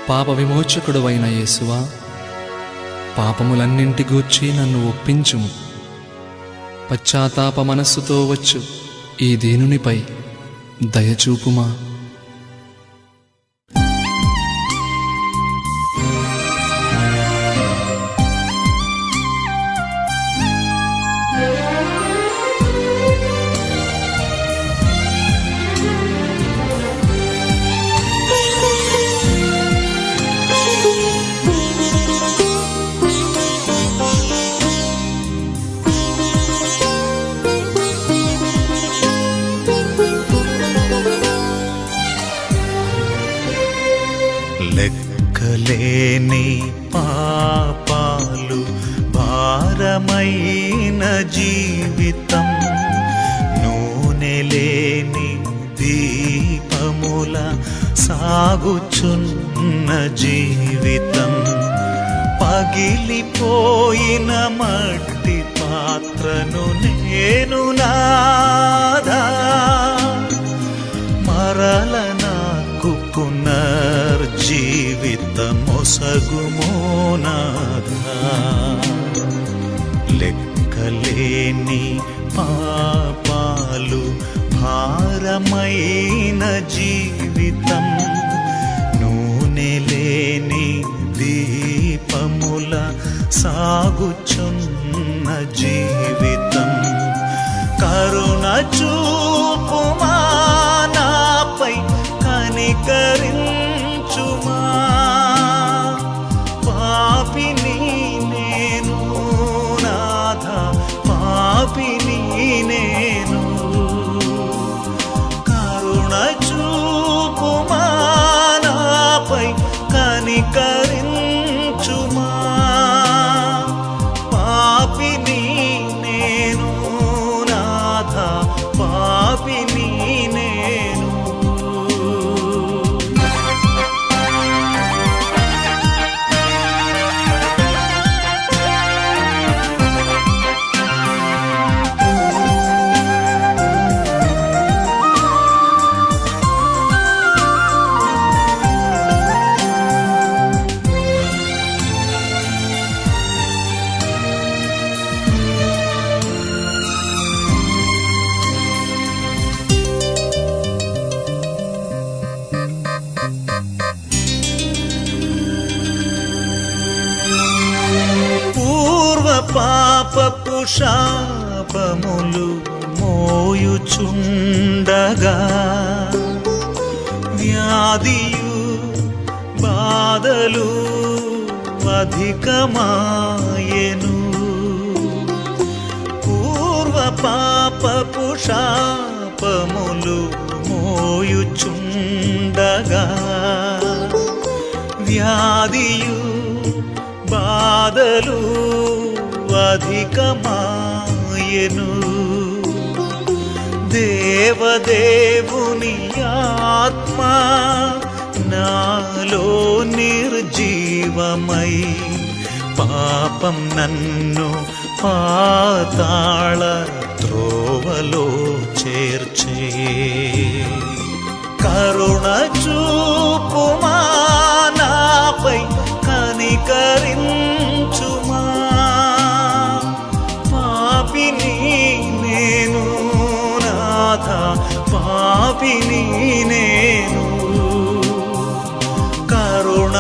పాప విమోచకుడువైన యేసువా, పాపములన్నింటి గూర్చి నన్ను ఒప్పించుము. పశ్చాత్తాప మనస్సుతో వచ్చు ఈ దీనునిపై దయచూపుమా. లెక్కలేని పాపాలు భారమైన జీవితం, నూనె లేని దీపముల సాగుచున్న జీవితం, పగిలిపోయిన మట్టి పాత్రను నేను నాదా, మరల నాకు పునర్జీవితమొసగుమో నాథా. లెక్కలేని పాపాలు భారమైన జీవితం, నూనె లేని దీపముల సాగుచున్న జీవితం, కరుణ చూపుమా, నాపై కనికరించుమా. పాపిని నేను నాథా, పాపిని నేను, కరుణ చూపుమా, నాపై కనికరించుమా. పాపిని నేను నాథా, పాపిని నేను. పాపపు శాపములు మోయుచుండగా, వ్యాధియు బాధలు అధికమాయెను. పూర్వ పాపపు శాపములు మోయుచుండగా, వ్యాధియు బాధలు అధికమాయెను. దేవదేవుని ఆత్మ నాలో నిర్జీవమై, పాపం నన్ను పాతాళ త్రోవలో చేర్చే. కరుణ చూపుమా, నాపై కనికరించుమా. పాపిని నేను నాథా, పాపిని నేను, కరుణ